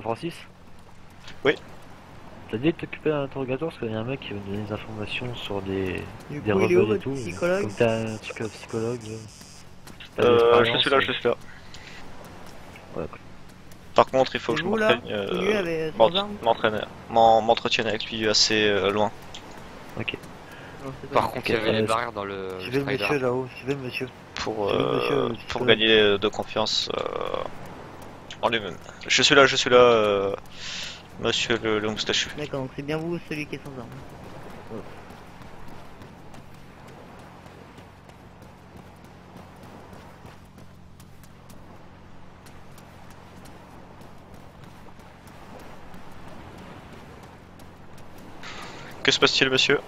Francis? Oui. T'as dit de t'occuper d'un interrogatoire parce qu'il y a un mec qui veut me donner des informations sur des Du des coup, il est où rebelles et votre tout. psychologue? Comme t'es un psychologue, t'as de l'expérience. Je suis là. Ouais. Par contre, il faut C'est que je vous là, m'entraîne, tout nu avec sans armes? m'entretienne avec lui assez loin. Ok. Non, c'est pas Par lui. contre, il y avait les barrières dans Suivez le Strider. monsieur là-haut, suivez le monsieur. Pour, Suivez le monsieur, le pour psychologue. gagner de confiance en lui-même. Je suis là, monsieur le moustachu. D'accord, donc c'est bien vous celui qui est sans armes. Que se passe-t-il, monsieur?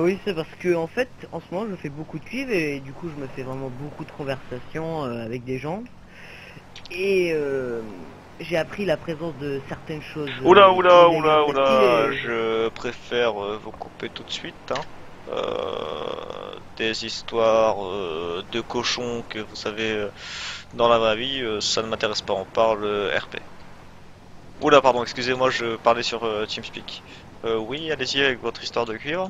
Oui, c'est parce que en fait, en ce moment, je fais beaucoup de cuivre et du coup, je me fais vraiment beaucoup de conversations avec des gens. Et j'ai appris la présence de certaines choses. Oula, illégales. je préfère vous couper tout de suite, hein. Des histoires de cochons que vous savez dans la vraie vie, ça ne m'intéresse pas, on parle RP. Oula, pardon, excusez-moi, je parlais sur TeamSpeak. Oui, allez-y avec votre histoire de cuivre.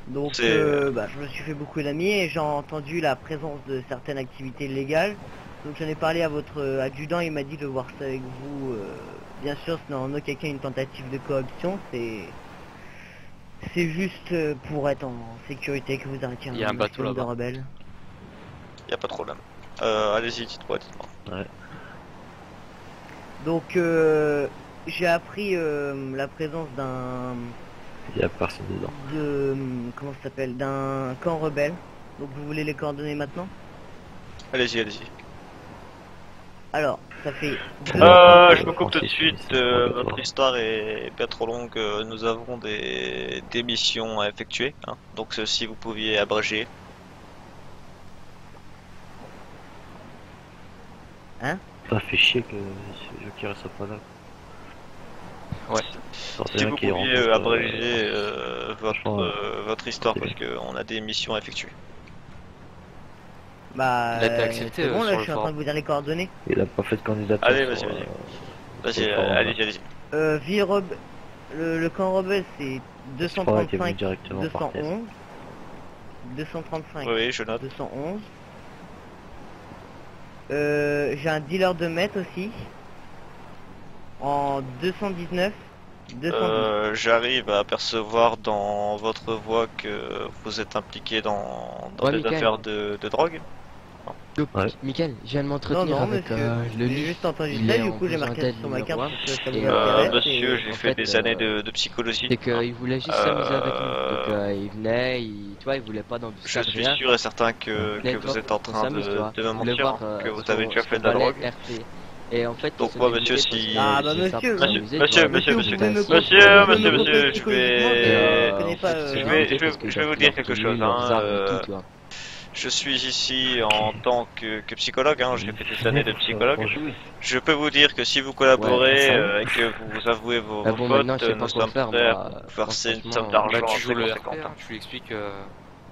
Donc, C'est- je me suis fait beaucoup d'amis et j'ai entendu la présence de certaines activités illégales. Donc, j'en ai parlé à votre adjudant, il m'a dit de voir ça avec vous. Bien sûr, ce n'est en aucun cas une tentative de cooption, c'est juste pour être en sécurité que vous arrêtiez Il y a un bateau maximum de là-bas. rebelles. Y a pas de problème. Allez-y, dites-moi. Ouais. Donc, j'ai appris la présence d'un Il y a personne dedans. comment ça s'appelle, d'un camp rebelle. Donc vous voulez les coordonnées maintenant? Allez-y. Alors, ça fait Je me coupe tout de Francis, suite, c'est pas votre toi. histoire est bien trop longue, nous avons des missions à effectuer, hein. Donc si vous pouviez abréger. Ça fait chier que Joker soit pas là. Ouais. Si vous pouviez abréger franchement, votre histoire c'est- parce qu'on a des missions à effectuer. bah Il a été accepté, c'est bon sur là, le je suis en train forum. de vous dire les coordonnées. il a pas fait de candidature. Allez, sur, vas-y. Vas-y, sur le forum, là. allez-y. Vie le camp rebelle c'est C'est pas vrai qu'il est venu 235 directement par test. 211 235 Oui, je note. 211. J'ai un dealer de meth aussi en 219 210. J'arrive à apercevoir dans votre voix que vous êtes impliqué dans Ouais, des Mickaël. affaires de drogue. Donc, Ouais. Mickaël, je viens de Non, m'entretenir non, avec monsieur. le J'ai lit. juste entendu Il ça, est du en coup j'ai besoin marqué d'aide sur ma numéro carte un. que ça vous Et, intéresse. Monsieur, et- j'ai en fait fait, des années de psychologie. C'est qu'il voulait juste s'amuser avec nous. Donc, Euh, il venait, tu vois, il voulait pas dans Je suis sûr et certain que vous êtes en train de me mentir, que vous avez déjà fait de la drogue. RP. Et en fait, Donc il se moi, fait monsieur, limiter si- parce Ah, que bah, c'est ça monsieur, pour monsieur, s'amuser, monsieur, tu vois, monsieur, vous monsieur, pouvez me monsieur, conseiller, monsieur, vous monsieur, pouvez me monsieur, conseiller je psychologiquement, vais- je en connais pas, fait, il se fait je vais- limiter je vais- parce que je vais vous leurs dire quelque tenues, chose, leurs hein, armes et tout, tu vois. Je suis ici en tant que psychologue, hein, j'ai fait des années de psychologue. Je peux vous dire que si vous collaborez Ouais, et que vous avouez vos Ah bon, fautes, maintenant, je sais pas nous quoi sommes faire, prêts à moi. vous verser une Franchement, somme d'argent Tu joues très le conséquente. RP, hein, tu lui expliques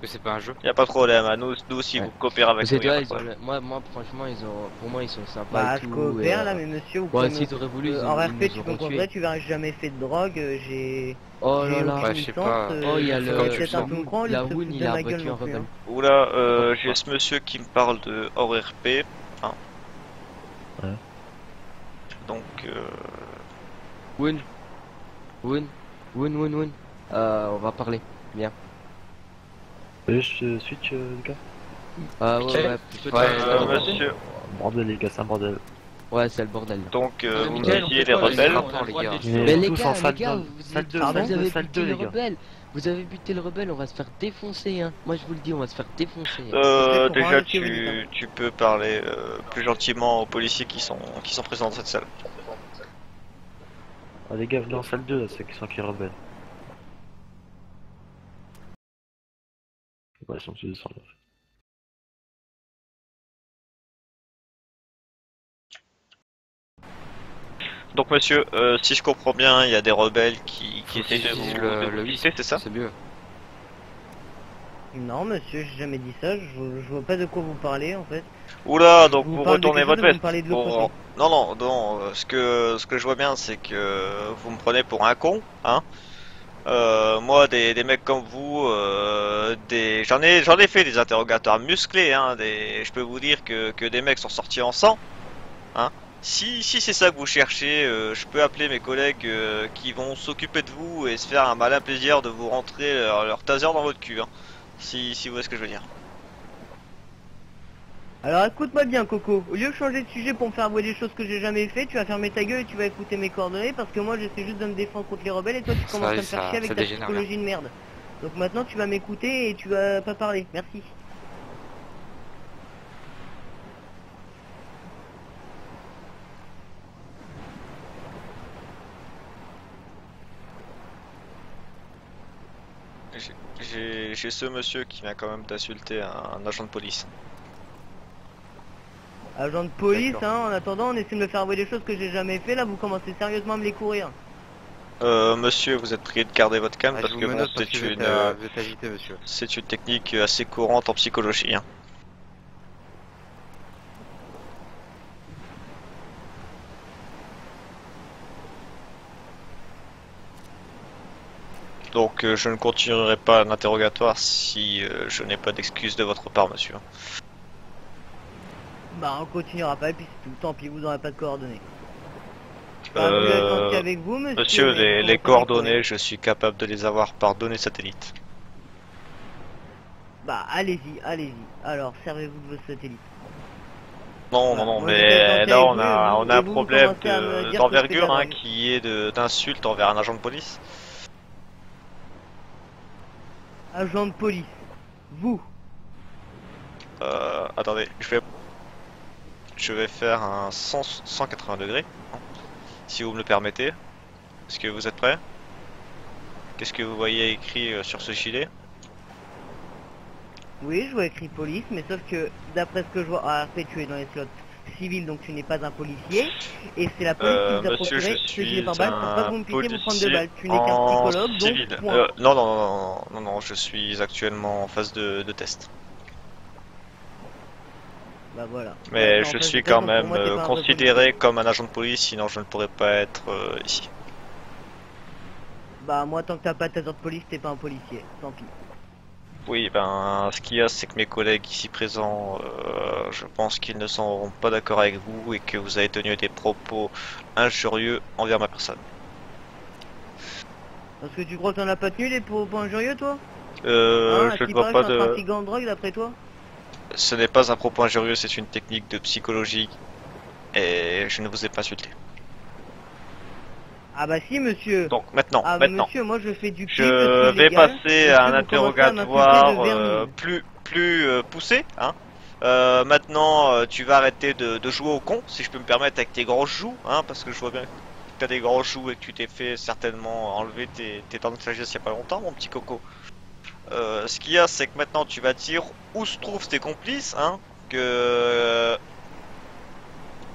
que c'est pas un jeu. Y a pas de problème, hein, nous si Ouais. vous coopérez avec C'est nous, y a toi, pas de ils ont, problème. moi, franchement, pour moi, ils sont sympas Bah, et je tout. coopère et, là, mais monsieur, vous ouais, pouvez me- s'ils auraient voulu, en ils RP, nous tu auront comprendrais, tués. tu verras, j'ai jamais fait de drogue, j'ai Oh j'ai là là. aucune Ouais, je sais licence, pas. Oh, il y a faudrait comme le. tu peut-être le un sens. peu me prendre, La il se Woon, fout il de a ma gueule abattu un non plus, rebelle. hein. Oula, N'importe j'ai quoi. ce monsieur qui me parle de hors RP. Hein. Ouais. Donc, Woon. Woon. On va parler. Viens. Je switch, les gars. Ouais, Ok. ouais, peut-être. monsieur, Bordel, les gars, c'est un bordel. Ouais, c'est le bordel. donc vous me Mickaël, disiez on fait les quoi, rebelles. rapport, les gars. Mais les tous gars, en salle deux, vous salle deux, Pardon salle deux, avez salle buté deux, le les gars. rebelle. Vous avez buté le rebelle, on va se faire défoncer, hein. Moi, je vous le dis, on va se faire défoncer. Peut-être Déjà, comprendre ce que vous dites, hein. tu peux parler plus gentiment aux policiers qui sont présents dans cette salle. Ah, les gars, venez en salle 2, là, ceux qui sont qui rebelles. Ouais, ils sont tous descendus. Donc, monsieur, si je comprends bien, il y a des rebelles qui Faut essayent qu'ils de utilisent vous le visiter, 8, c'est ça? c'est mieux. Non, monsieur, j'ai jamais dit ça. Je vois pas de quoi vous parlez en fait. Oula, donc Vous vous parlez de retournez quelque votre chose, vous veste. me parlez de l'autre Bon, côté. non, ce que je vois bien, c'est que vous me prenez pour un con, hein. Moi, des mecs comme vous, j'en ai fait des interrogatoires musclés, hein. Je peux vous dire que des mecs sont sortis en sang, hein. Si c'est ça que vous cherchez, je peux appeler mes collègues qui vont s'occuper de vous et se faire un malin plaisir de vous rentrer leur taser dans votre cul, hein. Si vous voyez ce que je veux dire. Alors écoute-moi bien, Coco. Au lieu de changer de sujet pour me faire avouer des choses que j'ai jamais fait, tu vas fermer ta gueule et tu vas écouter mes coordonnées parce que moi j'essaie juste de me défendre contre les rebelles et toi tu Ça, commences à me ça- faire chier avec ça ta dégénère, psychologie de merde. Donc maintenant tu vas m'écouter et tu vas pas parler. Merci. J'ai ce monsieur qui vient quand même d'insulter un agent de police. Agent de police, D'accord. hein, en attendant on essaie de me faire avouer des choses que j'ai jamais fait, là vous commencez sérieusement à me les courir. Monsieur, vous êtes prié de garder votre calme Ah, parce je vous que bon, menotte parce que vous êtes agité, monsieur. c'est une technique assez courante en psychologie, hein. Donc je ne continuerai pas l'interrogatoire si je n'ai pas d'excuse de votre part, monsieur. Bah on continuera pas et puis c'est tout, tant pis vous aurez pas de coordonnées. Bah, je vais être gentil avec vous, monsieur. Monsieur, mais vous les commencez à coordonnées, je suis capable de les avoir par données satellites. Bah allez-y, allez-y. Alors servez-vous de vos satellites. Non, Voilà. non, non, Moi, j'étais mais gentil là avec on vous, a, et on a un vous problème commencez à me dire que d'envergure, je fais de la hein, drogue. qui est d'insulte envers un agent de police. Agent de police. Vous. Attendez, je vais faire un 180 degrés, hein, si vous me le permettez. Est-ce que vous êtes prêts? Qu'est-ce que vous voyez écrit sur ce gilet? Oui, je vois écrit police, mais sauf que d'après ce que je vois, RP tu es dans les slots civils, donc tu n'es pas un policier. Et c'est la police qui vous a Monsieur, procuré je ce gilet suis pare-balles pour pas que vous un me puissiez vous prendre de policier balles. Tu n'es qu'un en psychologue, donc civil. point. Non, je suis actuellement en phase de test. Bah voilà. Mais Ouais, en je face suis de tête, quand donc pour même moi, t'es pas un vrai considéré policier. comme un agent de police, sinon je ne pourrais pas être ici. Bah moi tant que t'as pas ta heure de police, t'es pas un policier. Tant pis. Oui, ben, ce qu'il y a, c'est que mes collègues ici présents, je pense qu'ils ne seront pas d'accord avec vous et que vous avez tenu des propos injurieux envers ma personne. Parce que tu crois que t'en as pas tenu des propos injurieux, toi Hein, à ce Je ne qui vois paraît, pas je suis un de... trafiquant de drogue d'après toi. Ce n'est pas un propos injurieux, c'est une technique de psychologie et je ne vous ai pas insulté. Ah bah si monsieur. Donc maintenant, Ah bah maintenant, monsieur, moi je fais du je crime, suis vais illégal. passer Est-ce à que un vous commencez à m'insulter interrogatoire de vermine plus poussé, hein. Maintenant, tu vas arrêter de jouer au con, si je peux me permettre, avec tes grosses joues, hein, parce que je vois bien que t'as des grosses joues et que tu t'es fait certainement enlever tes dents de sagesse il y a pas longtemps, mon petit coco. Ce qu'il y a, c'est que maintenant tu vas dire où se trouvent tes complices, hein,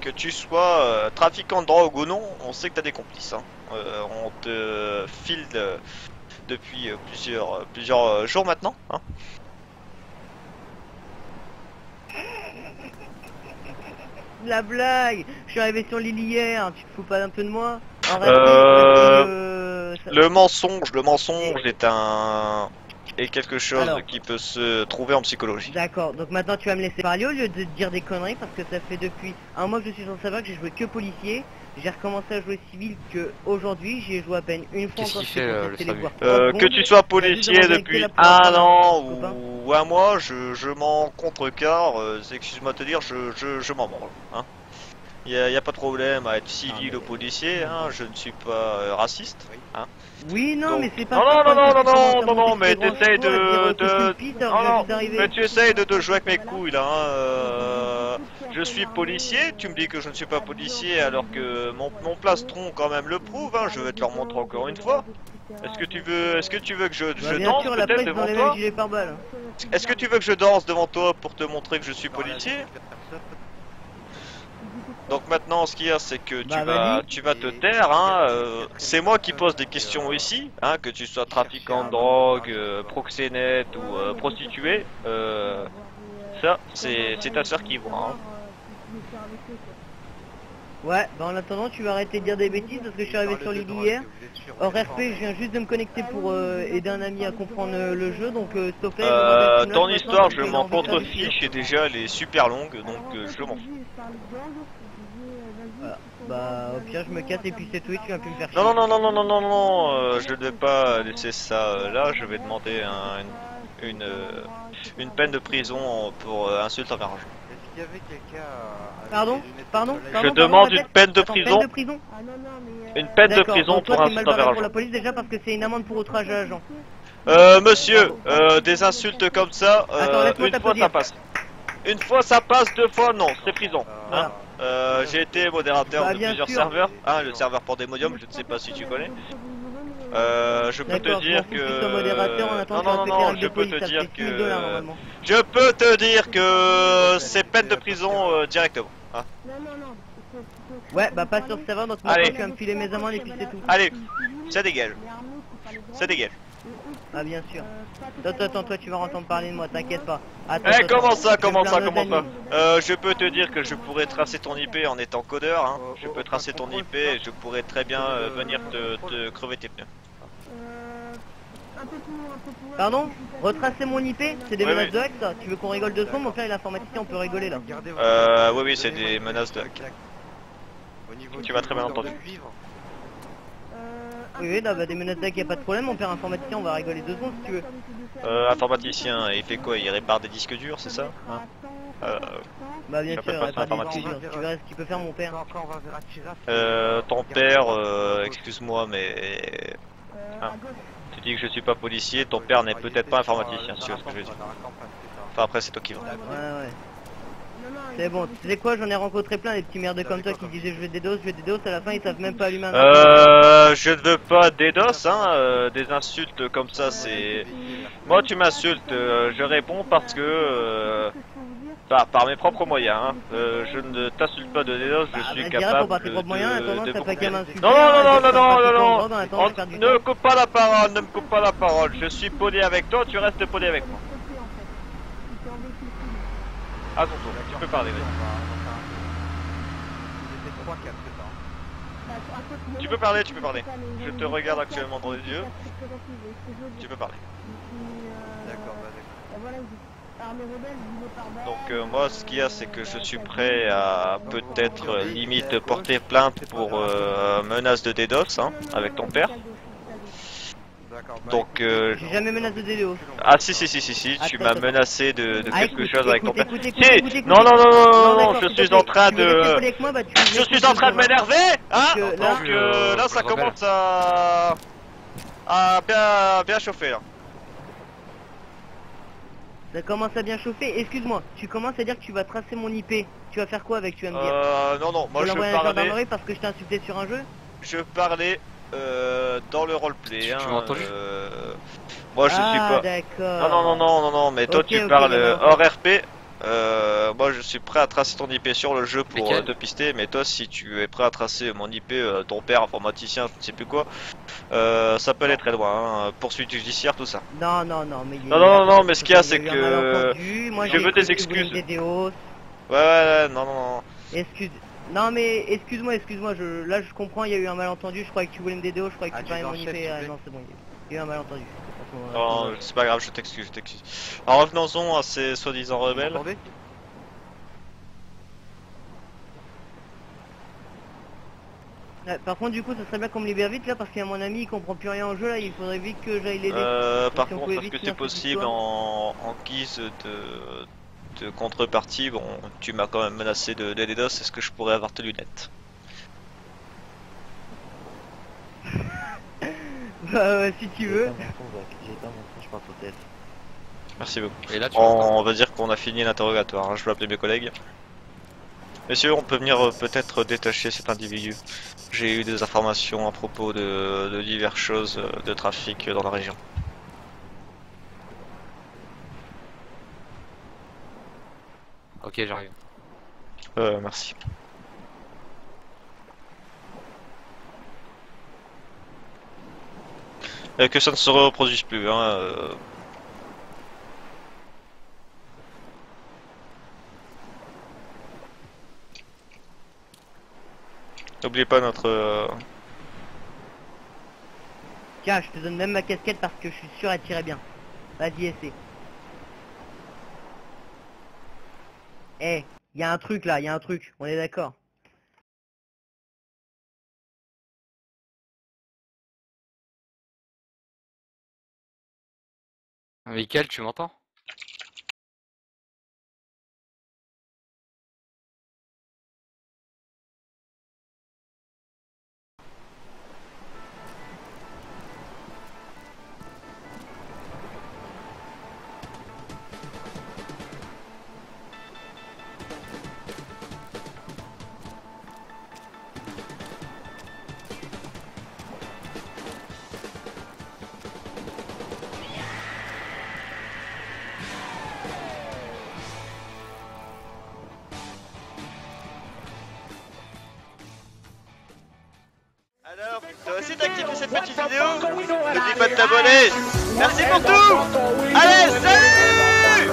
que tu sois trafiquant de drogue ou non, on sait que t'as des complices, hein. On te file depuis plusieurs jours maintenant, hein. La blague. Je suis arrivé sur l'île hier, tu te fous pas un peu de moi? En Le mensonge est quelque chose Alors. qui peut se trouver en psychologie. D'accord, donc maintenant tu vas me laisser parler au lieu de dire des conneries parce que ça fait depuis un mois que je suis sans savoir que j'ai joué que policier. J'ai recommencé à jouer civil que aujourd'hui, j'ai joué à peine une fois Qu'est-ce encore. qu'il fait, le les SAMU voir. Que tu sois policier demander depuis que la un an copain. ou un mois, je m'en contrecarre, excuse-moi de te dire, je m'en branle, hein. Y a pas de problème à être civil mais- ou policier, hein, je ne suis pas raciste, hein. Oui, non, Donc- mais c'est pas Non, ça, non, quand non, tu non, commences à non, monter mais tes grands t'essayes discours, à dire que je suis une piste, alors je viens juste d'arriver. mais tu essayes de jouer avec mes couilles là, hein. Je suis policier, tu me dis que je ne suis pas policier alors que mon plastron quand même le prouve, hein, je vais te le remontrer encore une fois. Est-ce que tu veux que je Bah, bien danse sûr, la peut-être presse dans devant les toi? mêmes gilets pare-balles. Est-ce que tu veux que je danse devant toi pour te montrer que je suis policier? Donc maintenant, ce qu'il y a, c'est que Bah, vas-y. tu vas te taire, hein. C'est moi qui pose des questions ici, hein, que tu sois trafiquant de drogue, proxénète ou prostituée. Ça, c'est ta sœur qui voit, hein. Ouais, bah en attendant, tu vas arrêter de dire des bêtises parce que je suis arrivé sur l'île hier. Hors RP, je viens juste de me connecter pour aider un ami à comprendre le jeu, donc s'il te plaît, je Ton me histoire, je parce qu'il a m'en envie de faire des contrefiche et déjà elle est super longue, donc je m'en fous. Voilà. Bah au pire, je me casse et puis c'est tout, et tu vas plus me faire chier. Non, non, non, non, non, non, non, non, je ne vais pas laisser ça là, je vais demander une peine de prison pour insulte envers un juge. Est-ce qu'il y avait quelqu'un avec Pardon, des lunettes pardon, de soleil pardon, Je demande répète. une peine de Attends, prison, peine de prison. une peine de D'accord, prison donc toi pour t'es mal insulte envers barré un pour la juge. police déjà parce que c'est une amende pour outrage à agent. Monsieur, des insultes comme ça, Attends, laisse-moi une fois t'applaudir. ça passe. Une fois ça passe, deux fois non, c'est prison. Voilà. Hein. J'ai été modérateur Bah, de bien plusieurs sûr. serveurs, hein, le serveur Pandemonium, je ne sais pas si tu connais. Je peux te D'accord, je m'en dire fous que tu sois que... modérateur en attendant Non, que tu je peux de te police, ça dire fait 6 000 $ que... normalement. Je peux te dire que c'est peine de prison directement. Hein. Ouais, bah pas sur ce serveur, donc Allez. maintenant tu vas me filer mes amendes et puis c'est tout. Allez, ça dégage. Ça dégage. Ah bien sûr. Attends, toi tu vas entendre parler de moi, t'inquiète pas. Attends, Eh, attends, comment ça, je vais comment me ça, plaindre comment ça d'Annie. Je peux te dire que je pourrais tracer ton IP en étant codeur, hein. Je peux tracer ton IP et je pourrais très bien venir te crever tes pneus. Pardon? Retracer mon IP? C'est des Oui, menaces oui. de hack ça? Tu veux qu'on rigole 2 secondes? Mon père il est informaticien, on peut rigoler là. Gardez votre- Oui, c'est des menaces de hack. Au niveau Tu du m'as très bien cordon entendu. de cuivre, Oui, là, bah des menaces de hack, y a pas de problème, mon père informaticien, on va rigoler 2 secondes si tu veux. Informaticien, il fait quoi? Il répare des disques durs, c'est ça? Hein. Bah bien J'appelle sûr, pas y a ça pas des informaticien. discussions. Tu verras ce qu'il peut faire mon père. quand on va vers Atira, Ton père, excuse-moi, mais... Hein. Tu dis que je suis pas policier, ton père n'est peut-être pas informaticien, si tu vois ce que je veux dire. Enfin après c'est toi qui vois. Ouais. C'est bon, tu sais quoi, j'en ai rencontré plein des petits merdeux comme toi qui disaient je vais des doses, à la fin ils savent même pas allumer un Je ne veux pas des DOS, hein, des insultes comme ça c'est... Moi tu m'insultes, je réponds parce que... par mes propres moyens, hein. Je ne t'insulte pas de DDoS, je suis capable pour tes propres moyens, attends, ça fait qu'à m'insulter. Non, Dans l'attente, je perds du temps. ne coupe pas la parole, ne me coupe pas la parole, je suis poli avec toi, tu restes poli avec moi. À ton tour, tu peux parler, vas-y. Tu peux parler, tu peux parler. Je te regarde actuellement dans les yeux. Tu peux parler. D'accord, bah d'accord. Donc moi ce qu'il y a c'est que je suis prêt à peut-être limite porter plainte pour menace de DDoS, hein, avec ton père. D'accord, bah Donc J'ai jamais menacé de DDoS. ah si, tu m'as Attends. menacé de Ah, quelque écoute, chose avec ton écoute, père. écoute, Si, écoute, non, d'accord, je s'il te suis plaît. en train Tu veux rester de... poli avec moi, bah, tu Je suis en train de m'énerver, hein. Donc, là- Donc là ça je rebelle. commence à bien chauffer là. Ça commence à bien chauffer. Excuse-moi, tu commences à dire que tu vas tracer mon IP. Tu vas faire quoi avec, tu vas me dire? Non, Tu moi vas je l'envoyer à la parlais... gendarmerie parce que je t'ai insulté sur un jeu? Je parlais dans le roleplay. Tu Hein, m'as entendu moi je suis Ah, pas. d'accord. Non, mais toi Ok, tu ok, parles d'accord. hors RP. Moi je suis prêt à tracer ton IP sur le jeu pour Lesquels te pister, mais toi si tu es prêt à tracer mon IP, ton père informaticien, je ne sais plus quoi, ça peut aller très loin. Hein, poursuite judiciaire, tout ça. Non, mais... Non, mais ce qu'il y a, c'est eu un que malentendu. Moi, je j'ai veux cru des que tu voulais excuses. me DDoS. Ouais, non. Non mais excuse-moi, là je comprends, il y a eu un malentendu, je croyais que tu voulais me DDoS, je croyais que Ah, tu parlais tu mon l'enchaînes, IP, s'il te ah plaît. non c'est bon, il y a eu un malentendu. Non, c'est pas grave, je t'excuse. Alors revenons-en à ces soi-disant Vous rebelles. m'entendez? Par contre du coup ça serait bien qu'on me libère vite là parce qu'il y a mon ami, il comprend plus rien au jeu là, il faudrait vite que j'aille l'aider. Par si on contre, pouvait est-ce vite que c'est finir cette possible histoire. en guise de contrepartie? Bon, tu m'as quand même menacé de DDoS, est-ce que je pourrais avoir tes lunettes? Bah ouais, si tu veux. J'ai pas mon son, je pense au TF. Merci beaucoup. Et là, tu vois. On va dire qu'on a fini l'interrogatoire, hein. Je vais appeler mes collègues. Messieurs, on peut venir peut-être détacher cet individu. J'ai eu des informations à propos de diverses choses de trafic dans la région. Ok, j'arrive. Merci. Que ça ne se reproduise plus. Hein, N'oubliez pas notre... Tiens, je te donne même ma casquette parce que je suis sûr elle tirait bien. Vas-y, essaie. Eh, il y a un truc là, il y a un truc, on est d'accord. Michael, tu m'entends? Alors, toi aussi t'as kiffé cette petite vidéo? N'oublie pas de t'abonner. Merci pour tout. Allez, salut!